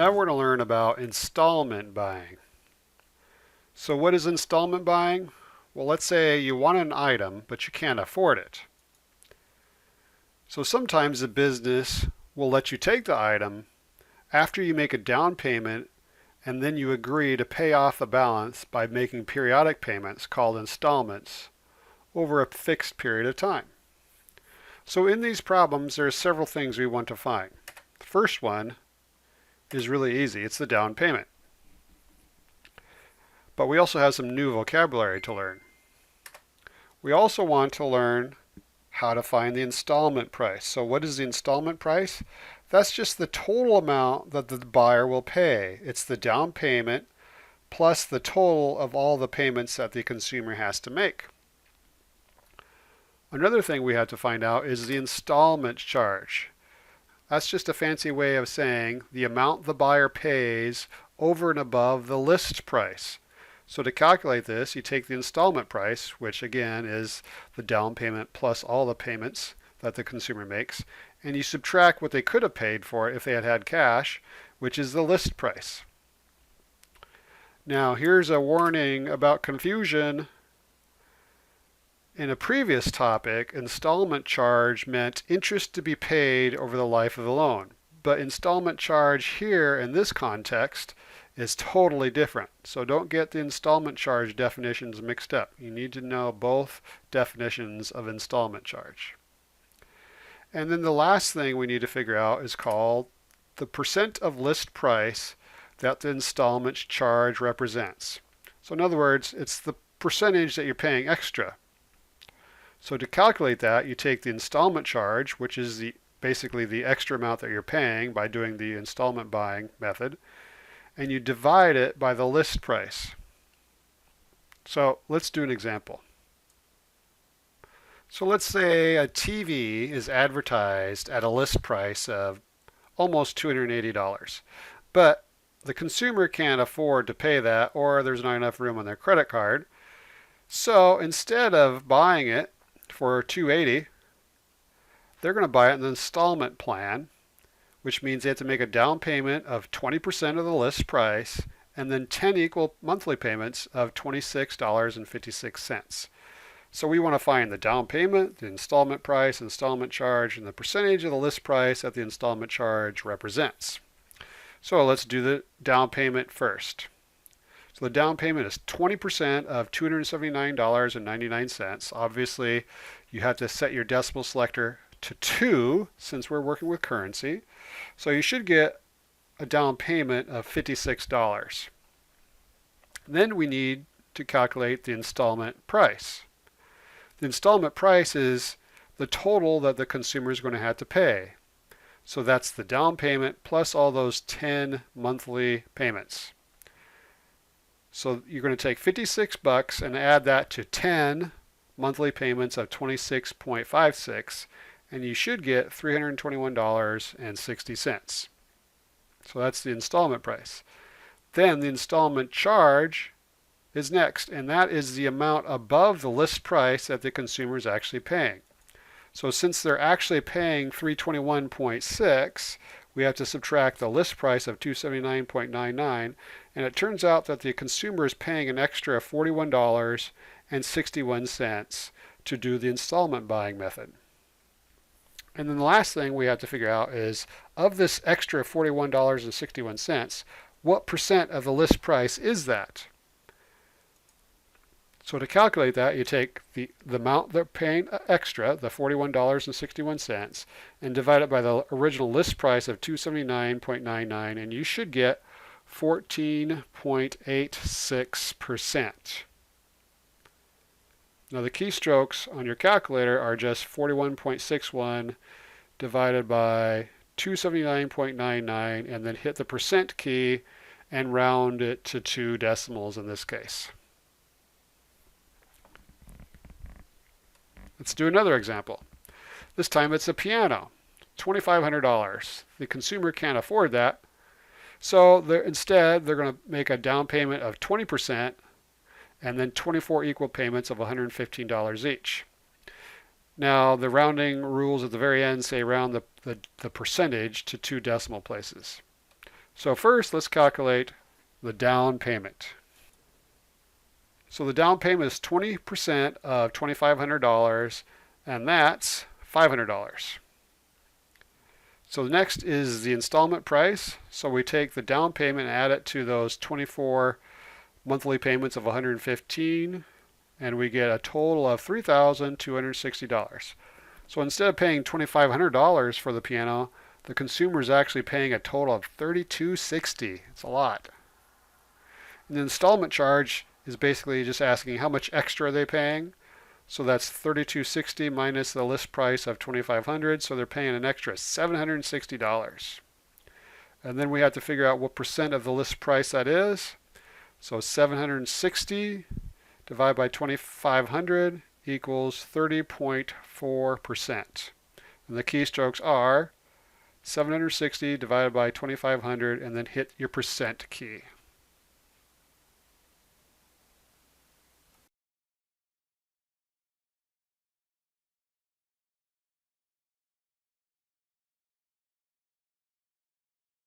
Now we're going to learn about installment buying. So what is installment buying? Well, let's say you want an item, but you can't afford it. So sometimes the business will let you take the item after you make a down payment, and then you agree to pay off the balance by making periodic payments called installments over a fixed period of time. So in these problems, there are several things we want to find. The first one is really easy. It's the down payment. But we also have some new vocabulary to learn. We also want to learn how to find the installment price. So what is the installment price? That's just the total amount that the buyer will pay. It's the down payment plus the total of all the payments that the consumer has to make. Another thing we have to find out is the installment charge. That's just a fancy way of saying the amount the buyer pays over and above the list price. So to calculate this, you take the installment price, which again is the down payment plus all the payments that the consumer makes, and you subtract what they could have paid for it if they had had cash, which is the list price. Now here's a warning about confusion. In a previous topic, installment charge meant interest to be paid over the life of the loan. But installment charge here in this context is totally different. So don't get the installment charge definitions mixed up. You need to know both definitions of installment charge. And then the last thing we need to figure out is called the percent of list price that the installment charge represents. So in other words, it's the percentage that you're paying extra. So to calculate that, you take the installment charge, which is basically the extra amount that you're paying by doing the installment buying method, and you divide it by the list price. So let's do an example. So let's say a TV is advertised at a list price of almost $280, but the consumer can't afford to pay that, or there's not enough room on their credit card. So instead of buying it for $280, they're going to buy it in an installment plan, which means they have to make a down payment of 20% of the list price and then 10 equal monthly payments of $26.56. So we want to find the down payment, the installment price, installment charge, and the percentage of the list price that the installment charge represents. So let's do the down payment first. So the down payment is 20% of $279.99. Obviously, you have to set your decimal selector to 2 since we're working with currency. So you should get a down payment of $56. Then we need to calculate the installment price. The installment price is the total that the consumer is going to have to pay. So that's the down payment plus all those 10 monthly payments. So you're going to take $56 and add that to 10 monthly payments of $26.56, and you should get $321.60. So that's the installment price. Then the installment charge is next, and that is the amount above the list price that the consumer is actually paying. So since they're actually paying $321.6, we have to subtract the list price of $279.99, and it turns out that the consumer is paying an extra $41.61 to do the installment buying method. And then the last thing we have to figure out is, of this extra $41.61, what percent of the list price is that? So to calculate that, you take the amount they're paying extra, the $41.61, and divide it by the original list price of $279.99, and you should get 14.86%. Now the keystrokes on your calculator are just 41.61 divided by 279.99, and then hit the percent key and round it to 2 decimals in this case. Let's do another example. This time it's a piano, $2,500. The consumer can't afford that, so instead they're going to make a down payment of 20% and then 24 equal payments of $115 each. Now the rounding rules at the very end say round the percentage to 2 decimal places. So first, let's calculate the down payment. So the down payment is 20% of $2,500, and that's $500. So the next is the installment price. So we take the down payment and add it to those 24 monthly payments of $115, and we get a total of $3,260. So instead of paying $2,500 for the piano, the consumer is actually paying a total of $3,260. It's a lot. And the installment charge is basically just asking how much extra are they paying. So that's $3,260 minus the list price of $2,500. So they're paying an extra $760. And then we have to figure out what percent of the list price that is. So 760 divided by 2,500 equals 30.4%. And the keystrokes are 760 divided by 2,500, and then hit your percent key.